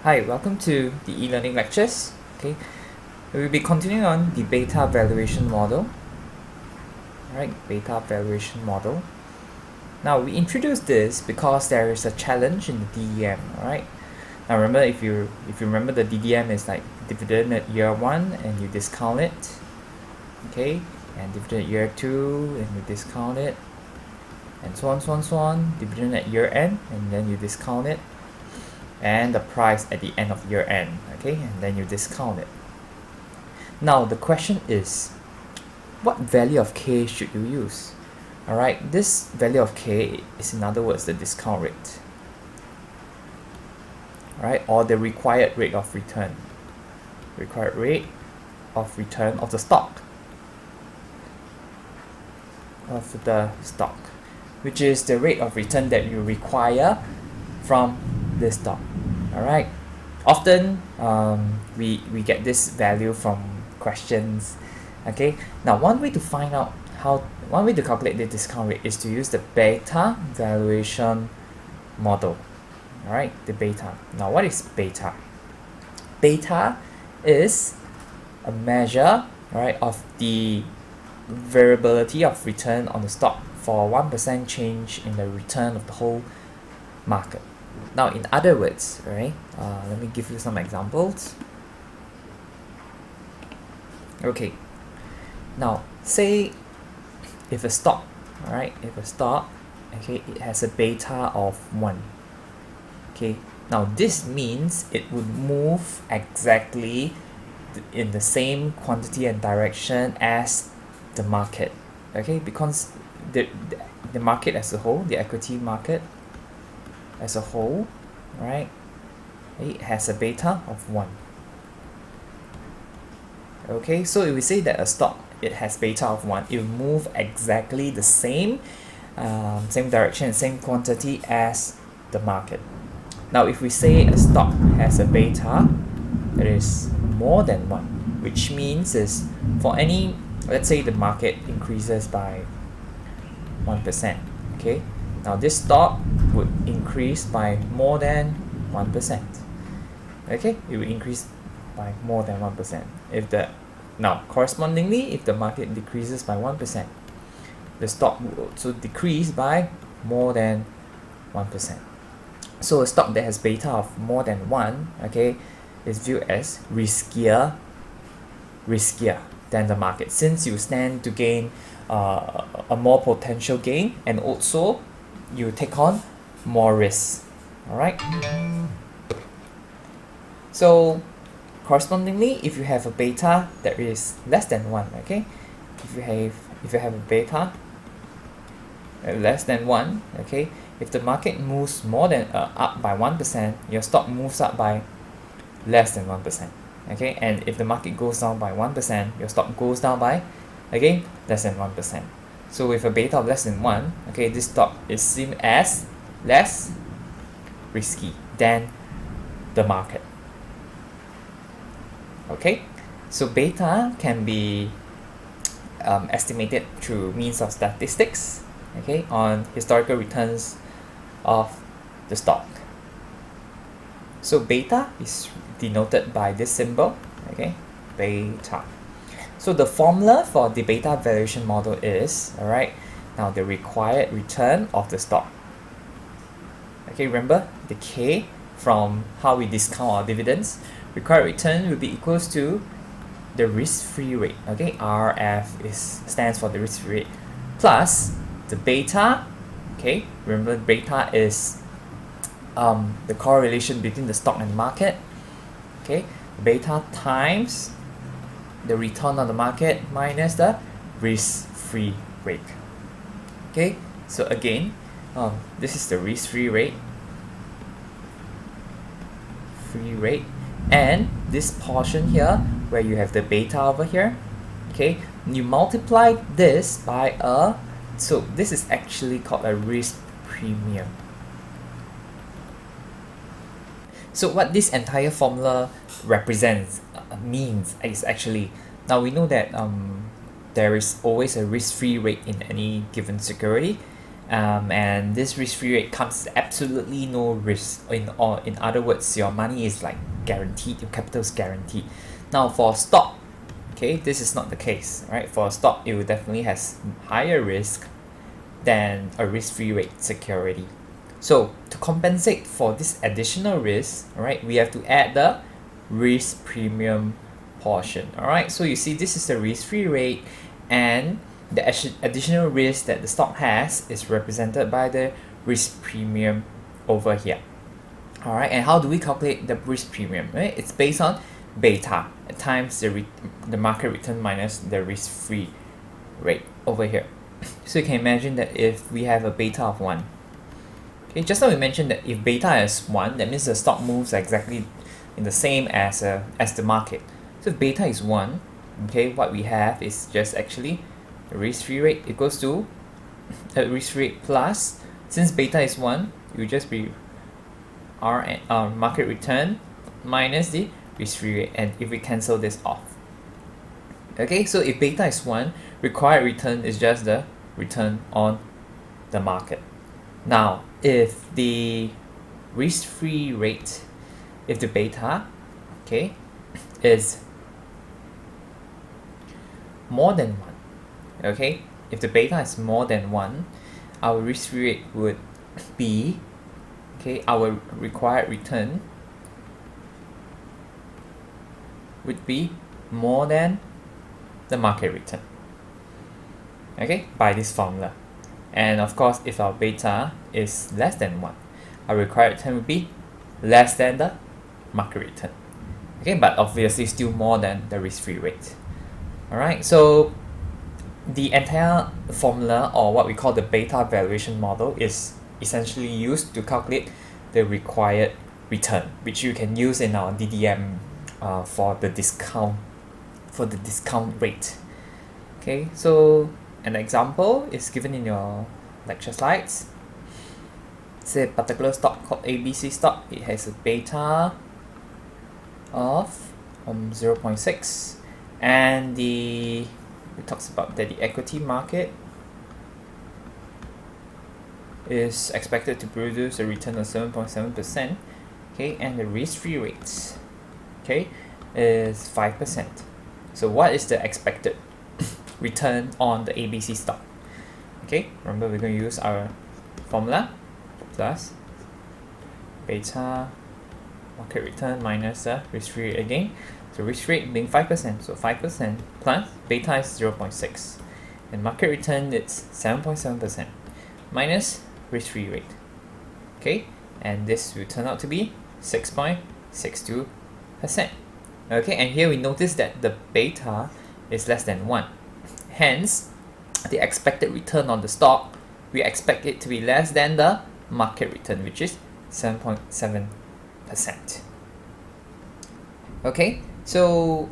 Hi, welcome to the e-learning lectures. Okay, we will be continuing on the beta valuation model. Alright, beta valuation model. Now we introduced this because there is a challenge in the DDM. Alright. Now remember, if you remember, the DDM is like dividend at year 1 and you discount it. Okay, and dividend at year 2 and you discount it, and so on. Dividend at year end and then you discount it, and the price at the end of year end, okay, and then you discount it. Now the question is, what value of K should you use? Alright, this value of K is, in other words, the discount rate, right, or the required rate of return of the stock, which is the rate of return that you require from this stock. Alright, often we get this value from questions. Okay, now one way to calculate the discount rate is to use the beta valuation model. Alright, the beta. Now what is beta? Beta is a measure, alright, of the variability of return on the stock for 1% change in the return of the whole market. Now, in other words, right, let me give you some examples. Okay, now say if a stock, okay, it has a beta of 1. Okay, now this means it would move exactly in the same quantity and direction as the market. Okay, because the market as a whole, the equity market as a whole, right, it has a beta of 1. Okay, so if we say that a stock, it has beta of 1, it will move exactly the same direction, same quantity as the market. Now if we say a stock has a beta that is more than 1, which means is for any, let's say the market increases by 1%, okay, now this stock would increase by more than 1%. Okay, it will increase by more than 1%. Now correspondingly, if the market decreases by 1%, the stock will also decrease by more than 1%. So a stock that has beta of more than 1, okay, is viewed as riskier than the market, since you stand to gain a more potential gain, and also you take on more risks. Alright, so correspondingly, if you have a beta that is less than 1, okay, if you have a beta less than 1, okay, if the market moves more than up by 1%, your stock moves up by less than 1%. Okay, and if the market goes down by 1%, your stock goes down by, again, less than 1%. So with a beta of less than 1, okay, this stock is seen as less risky than the market. Okay, so beta can be estimated through means of statistics, okay, on historical returns of the stock. So beta is denoted by this symbol, okay, beta. So the formula for the beta valuation model is, alright, now the required return of the stock. Okay, remember the K from how we discount our dividends. Required return will be equals to the risk-free rate. Okay, RF stands for the risk-free rate, plus the beta. Okay, remember beta is the correlation between the stock and the market. Okay, beta times the return on the market minus the risk-free rate. Okay, so again, this is the risk-free rate, and this portion here where you have the beta over here, okay, you multiply this by so this is actually called a risk premium. So what this entire formula represents, means, is actually, now we know that there is always a risk-free rate in any given security, and this risk-free rate comes with absolutely no risk. In other words, your money is like guaranteed, your capital is guaranteed. Now for stock, okay, this is not the case, right? For a stock, it will definitely has higher risk than a risk-free rate security. So to compensate for this additional risk, right, we have to add the risk premium portion. All right, so you see this is the risk-free rate, and the additional risk that the stock has is represented by the risk premium over here. All right, and how do we calculate the risk premium? Right, it's based on beta times the market return minus the risk-free rate over here. So you can imagine that if we have a beta of 1, okay, just now we mentioned that if beta is 1, that means the stock moves exactly in the same as the market. So if beta is 1, okay, what we have is just actually the risk-free rate equals to risk rate plus, since beta is 1, it will just be our market return minus the risk-free rate, and if we cancel this off. Okay, so if beta is 1, required return is just the return on the market. Now, if the risk-free rate, if the beta, okay, is more than 1, okay, if the beta is more than 1, our risk-free rate would be, okay, our required return would be more than the market return, okay, by this formula. And of course, if our beta is less than 1, our required return would be less than the market return, okay, but obviously still more than the risk-free rate. Alright, so the entire formula, or what we call the beta valuation model, is essentially used to calculate the required return, which you can use in our DDM for the discount rate. Okay, so an example is given in your lecture slides. Say a particular stock called ABC stock. It has a beta of 0.6, and it talks about that the equity market is expected to produce a return of 7.7%, okay, and the risk-free rate, okay, is 5%. So what is the expected return on the ABC stock? Okay, remember we're going to use our formula plus beta market return minus the risk-free rate again. So risk rate being 5%, so 5% plus beta is 0.6, and market return is 7.7% minus risk-free rate. Okay, and this will turn out to be 6.62%. Okay, and here we notice that the beta is less than 1. Hence, the expected return on the stock, we expect it to be less than the market return, which is 7.7%. Okay, so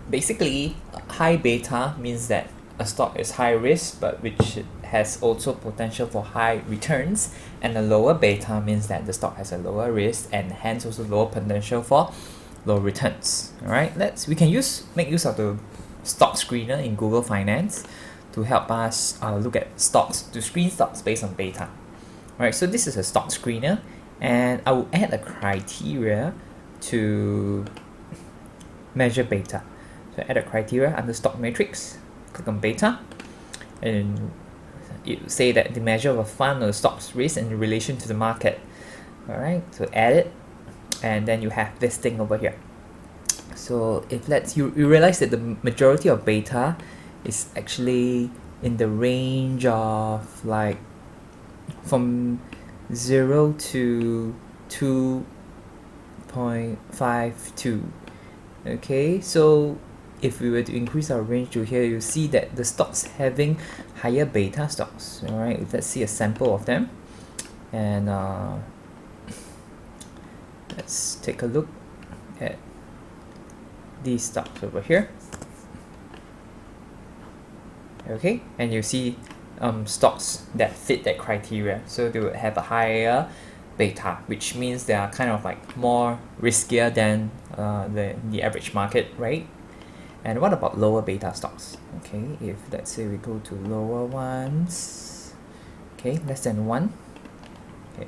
basically, high beta means that a stock is high risk, but which has also potential for high returns, and a lower beta means that the stock has a lower risk and hence also lower potential for low returns. All right, we can make use of the stock screener in Google Finance to help us look at stocks, to screen stocks based on beta. All right, so this is a stock screener, and I will add a criteria to measure beta. So add a criteria under stock matrix, click on beta, and you say that the measure of a fund or the stock's risk in relation to the market. Alright, so add it, and then you have this thing over here. So if you realize that the majority of beta is actually in the range of like from 0 to 2.52. Okay, so if we were to increase our range to here, you see that the stocks having higher beta stocks. All right, let's see a sample of them, and let's take a look at these stocks over here. Okay, and you see stocks that fit that criteria, so they would have a higher beta, which means they are kind of like more riskier than the average market rate. And what about lower beta stocks? Okay, if let's say we go to lower ones, Okay, less than 1. Okay.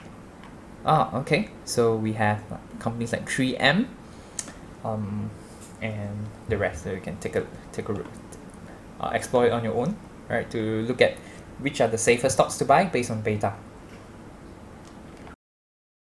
Okay. So we have companies like 3M, and the rest. So you can take a explore it on your own, right? To look at which are the safer stocks to buy based on beta.